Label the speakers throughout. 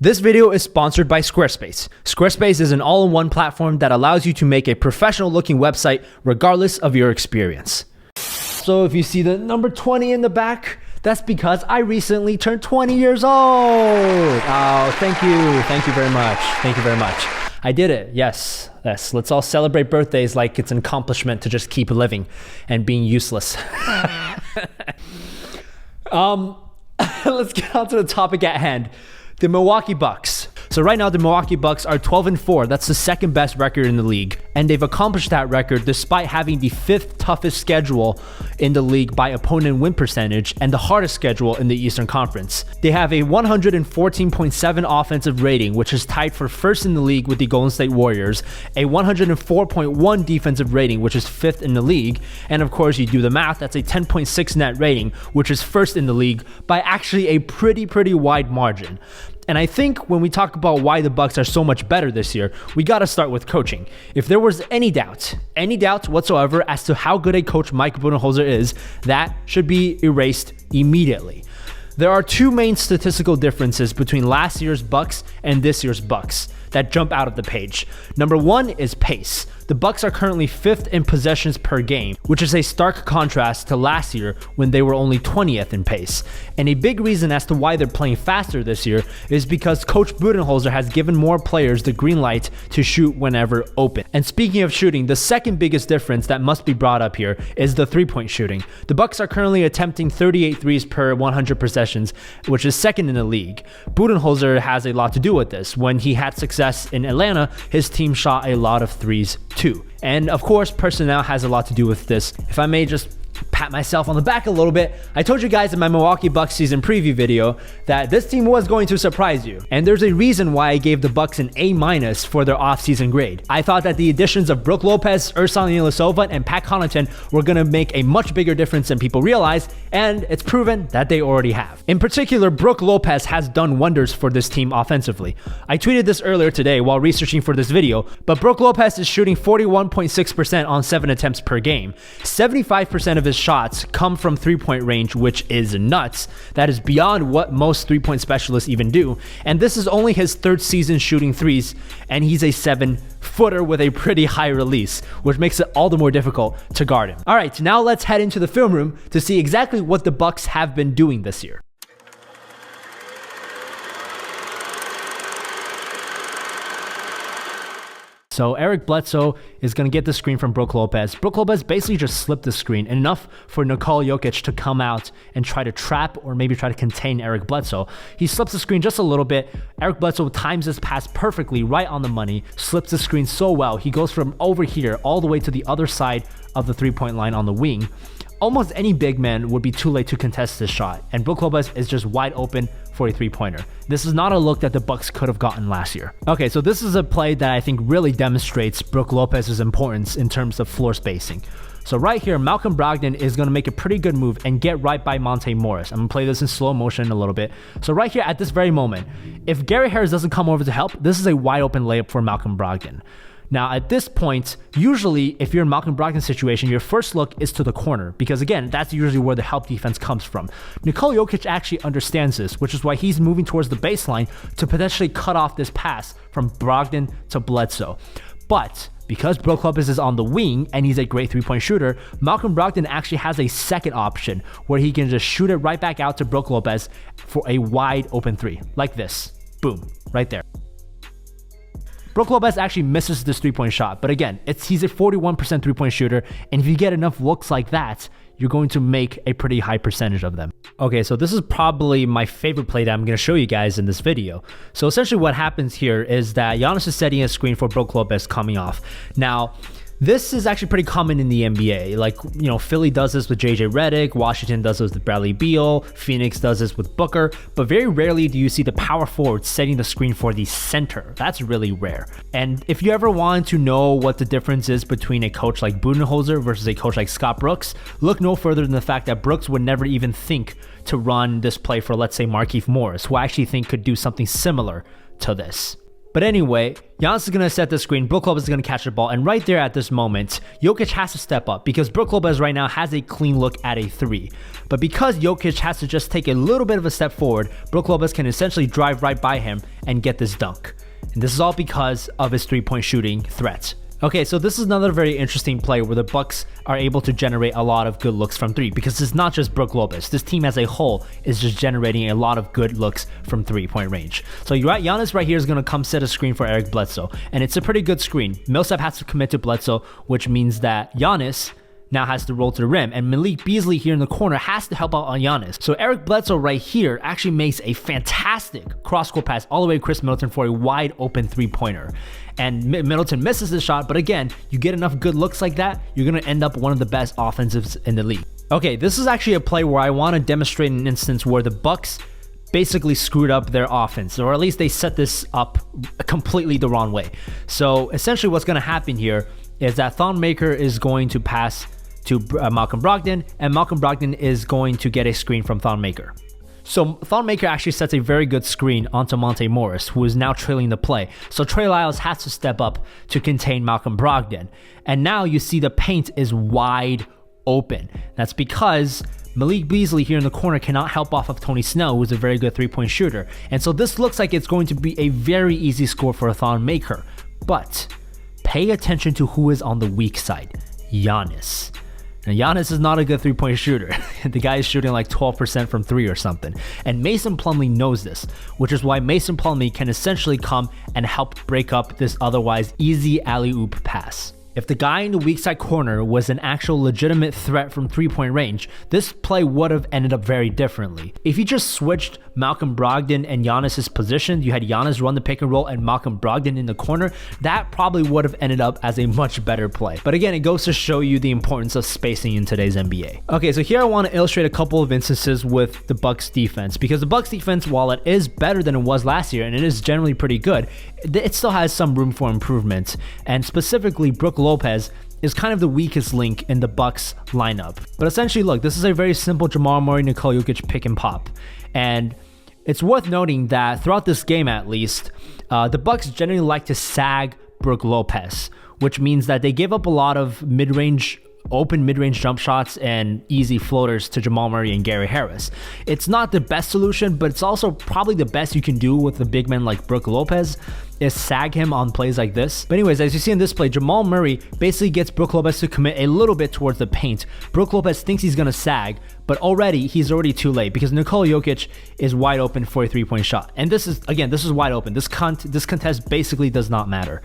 Speaker 1: This video is sponsored by Squarespace. Squarespace is an all-in-one platform that allows you to make a professional-looking website regardless of your experience. So if you see the number 20 in the back, that's because I recently turned 20 years old. Oh, thank you. Thank you very much. Thank you very much. I did it. Yes. Yes. Let's all celebrate birthdays like it's an accomplishment to just keep living and being useless. Let's get on to the topic at hand. The Milwaukee Bucks. So right now, the Milwaukee Bucks are 12-4. That's the second best record in the league. And they've accomplished that record despite having the 5th toughest schedule in the league by opponent win percentage and the hardest schedule in the Eastern Conference. They have a 114.7 offensive rating, which is tied for first in the league with the Golden State Warriors, a 104.1 defensive rating, which is 5th in the league. And of course, you do the math, that's a 10.6 net rating, which is first in the league by actually a pretty wide margin. And I think when we talk about why the Bucks are so much better this year, we got to start with coaching. If there was any doubt whatsoever as to how good a coach Mike Budenholzer is, that should be erased immediately. There are two main statistical differences between last year's Bucks and this year's Bucks that jump out of the page. Number one is pace. The Bucks are currently 5th in possessions per game, which is a stark contrast to last year when they were only 20th in pace. And a big reason as to why they're playing faster this year is because Coach Budenholzer has given more players the green light to shoot whenever open. And speaking of shooting, the second biggest difference that must be brought up here is the three-point shooting. The Bucks are currently attempting 38 threes per 100 possessions, which is second in the league. Budenholzer has a lot to do with this. When he had success in Atlanta, his team shot a lot of threes too. And of course, personnel has a lot to do with this. If I may just pat myself on the back a little bit, I told you guys in my Milwaukee Bucks season preview video that this team was going to surprise you. And there's a reason why I gave the Bucks an A- for their offseason grade. I thought that the additions of Brook Lopez, Ersan Ilyasova, and Pat Connaughton were going to make a much bigger difference than people realize, and it's proven that they already have. In particular, Brook Lopez has done wonders for this team offensively. I tweeted this earlier today while researching for this video, but Brook Lopez is shooting 41.6% on 7 attempts per game. 75% of his shots come from three-point range, which is nuts. That is beyond what most three-point specialists even do. And this is only his 3rd season shooting threes, and he's a 7-footer with a pretty high release, which makes it all the more difficult to guard him. All right, now let's head into the film room to see exactly what the Bucks have been doing this year. So Eric Bledsoe is going to get the screen from Brook Lopez. Brook Lopez basically just slipped the screen, enough for Nikola Jokic to come out and try to trap or maybe try to contain Eric Bledsoe. He slips the screen just a little bit. Eric Bledsoe times his pass perfectly, right on the money, slips the screen so well. He goes from over here all the way to the other side of the three-point line on the wing. Almost any big man would be too late to contest this shot, and Brook Lopez is just wide open for a three-pointer. This is not a look that the Bucks could have gotten last year. Okay, so this is a play that I think really demonstrates Brook Lopez's importance in terms of floor spacing. So right here, Malcolm Brogdon is going to make a pretty good move and get right by Monte Morris. I'm going to play this in slow motion a little bit. So right here at this very moment, if Gary Harris doesn't come over to help, this is a wide open layup for Malcolm Brogdon. Now, at this point, usually if you're in Malcolm Brogdon's situation, your first look is to the corner because, again, that's usually where the help defense comes from. Nikola Jokic actually understands this, which is why he's moving towards the baseline to potentially cut off this pass from Brogdon to Bledsoe. But because Brook Lopez is on the wing and he's a great three-point shooter, Malcolm Brogdon actually has a second option where he can just shoot it right back out to Brook Lopez for a wide open three, like this. Boom, right there. Brook Lopez actually misses this three-point shot, but again, he's a 41% three-point shooter, and if you get enough looks like that, you're going to make a pretty high percentage of them. Okay, so this is probably my favorite play that I'm going to show you guys in this video. So essentially what happens here is that Giannis is setting a screen for Brook Lopez coming off. Now, this is actually pretty common in the NBA. Like, you know, Philly does this with JJ Redick, Washington does this with Bradley Beal, Phoenix does this with Booker, but very rarely do you see the power forward setting the screen for the center. That's really rare. And if you ever want to know what the difference is between a coach like Budenholzer versus a coach like Scott Brooks, look no further than the fact that Brooks would never even think to run this play for, let's say, Markieff Morris, who I actually think could do something similar to this. But anyway, Giannis is going to set the screen, Brook Lopez is going to catch the ball, and right there at this moment, Jokic has to step up because Brook Lopez right now has a clean look at a 3. But because Jokic has to just take a little bit of a step forward, Brook Lopez can essentially drive right by him and get this dunk. And this is all because of his three-point shooting threat. Okay, so this is another very interesting play where the Bucks are able to generate a lot of good looks from three, because it's not just Brook Lopez. This team as a whole is just generating a lot of good looks from three-point range. So you're right, Giannis right here is going to come set a screen for Eric Bledsoe, and it's a pretty good screen. Millsap has to commit to Bledsoe, which means that Giannis now has to roll to the rim, and Malik Beasley here in the corner has to help out on Giannis. So Eric Bledsoe right here actually makes a fantastic cross-court pass all the way to Chris Middleton for a wide open three-pointer. And Middleton misses the shot, but again, you get enough good looks like that, you're going to end up one of the best offensives in the league. Okay, this is actually a play where I want to demonstrate an instance where the Bucks basically screwed up their offense, or at least they set this up completely the wrong way. So essentially what's going to happen here is that Thon Maker is going to pass to Malcolm Brogdon, and Malcolm Brogdon is going to get a screen from Thon Maker. So Thon Maker actually sets a very good screen onto Monte Morris, who is now trailing the play. So Trey Lyles has to step up to contain Malcolm Brogdon. And now you see the paint is wide open. That's because Malik Beasley here in the corner cannot help off of Tony Snell, who is a very good three-point shooter. And so this looks like it's going to be a very easy score for a Thon Maker. But pay attention to who is on the weak side. Giannis. Now, Giannis is not a good three-point shooter. The guy is shooting like 12% from three or something. And Mason Plumlee knows this, which is why Mason Plumlee can essentially come and help break up this otherwise easy alley-oop pass. If the guy in the weak side corner was an actual legitimate threat from three-point range, this play would have ended up very differently. If you just switched Malcolm Brogdon and Giannis's position, you had Giannis run the pick and roll and Malcolm Brogdon in the corner, that probably would have ended up as a much better play. But again, it goes to show you the importance of spacing in today's NBA. Okay, so here I want to illustrate a couple of instances with the Bucks defense, because the Bucks defense, while it is better than it was last year and it is generally pretty good, it still has some room for improvement. And specifically, Brook Lopez is kind of the weakest link in the Bucks lineup. But essentially, look, this is a very simple Jamal Murray, Nikola Jokic pick and pop. And it's worth noting that throughout this game, at least, the Bucks generally like to sag Brook Lopez, which means that they give up a lot of open mid-range jump shots and easy floaters to Jamal Murray and Gary Harris. It's not the best solution, but it's also probably the best you can do with a big man like Brook Lopez, is sag him on plays like this. But anyways, as you see in this play, Jamal Murray basically gets Brook Lopez to commit a little bit towards the paint. Brook Lopez thinks he's going to sag, but he's already too late, because Nikola Jokic is wide open for a three-point shot. And this is wide open. This contest basically does not matter.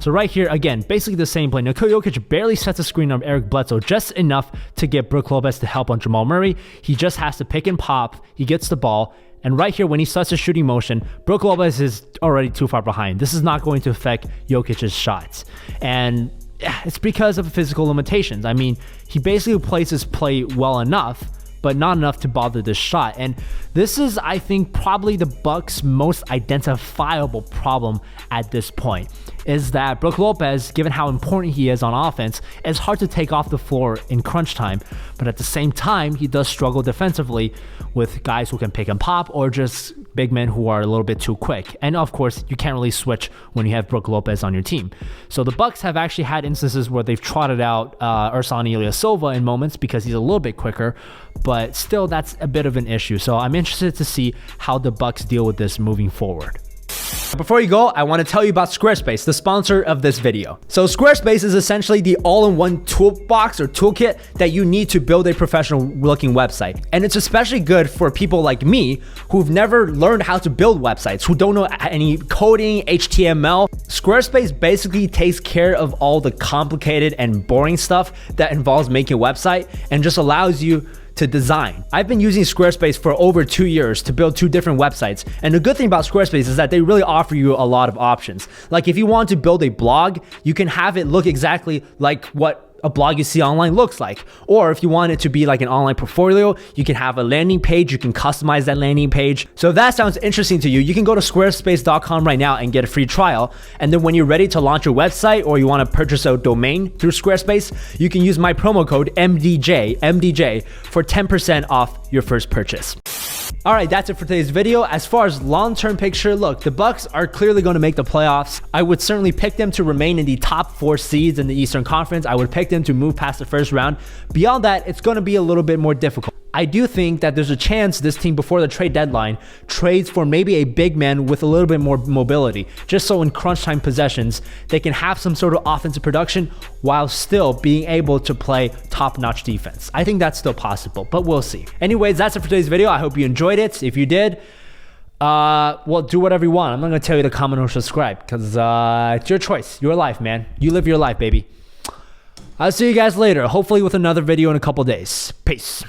Speaker 1: So right here, again, basically the same play. Nikola Jokic barely sets a screen on Eric Bledsoe, just enough to get Brook Lopez to help on Jamal Murray. He just has to pick and pop. He gets the ball. And right here, when he starts his shooting motion, Brook Lopez is already too far behind. This is not going to affect Jokic's shots. And it's because of physical limitations. I mean, he basically plays his play well enough, but not enough to bother this shot. And this is, I think, probably the Bucks' most identifiable problem at this point, is that Brook Lopez, given how important he is on offense, is hard to take off the floor in crunch time. But at the same time, he does struggle defensively with guys who can pick and pop, or just big men who are a little bit too quick. And of course, you can't really switch when you have Brook Lopez on your team. So the Bucks have actually had instances where they've trotted out Ersan Ilyasova in moments because he's a little bit quicker, but still that's a bit of an issue. So I'm interested to see how the Bucks deal with this moving forward. Before you go, I want to tell you about Squarespace, the sponsor of this video. So Squarespace is essentially the all-in-one toolbox or toolkit that you need to build a professional looking website. And it's especially good for people like me who've never learned how to build websites, who don't know any coding, HTML. Squarespace basically takes care of all the complicated and boring stuff that involves making a website and just allows you to design. I've been using Squarespace for over 2 years to build 2 different websites. And the good thing about Squarespace is that they really offer you a lot of options. Like if you want to build a blog, you can have it look exactly like what a blog you see online looks like. Or if you want it to be like an online portfolio, you can have a landing page, you can customize that landing page. So if that sounds interesting to you, you can go to squarespace.com right now and get a free trial. And then when you're ready to launch your website or you want to purchase a domain through Squarespace, you can use my promo code MDJ for 10% off your first purchase. All right, that's it for today's video. As far as long-term picture, look, the Bucks are clearly going to make the playoffs. I would certainly pick them to remain in the top 4 seeds in the Eastern Conference. I would pick them to move past the first round. Beyond that, it's going to be a little bit more difficult. I do think that there's a chance this team before the trade deadline trades for maybe a big man with a little bit more mobility, just so in crunch time possessions, they can have some sort of offensive production while still being able to play top-notch defense. I think that's still possible, but we'll see. Anyways, that's it for today's video. I hope you enjoyed it. If you did, well, do whatever you want. I'm not going to tell you to comment or subscribe because it's your choice, your life, man. You live your life, baby. I'll see you guys later, hopefully with another video in a couple days. Peace.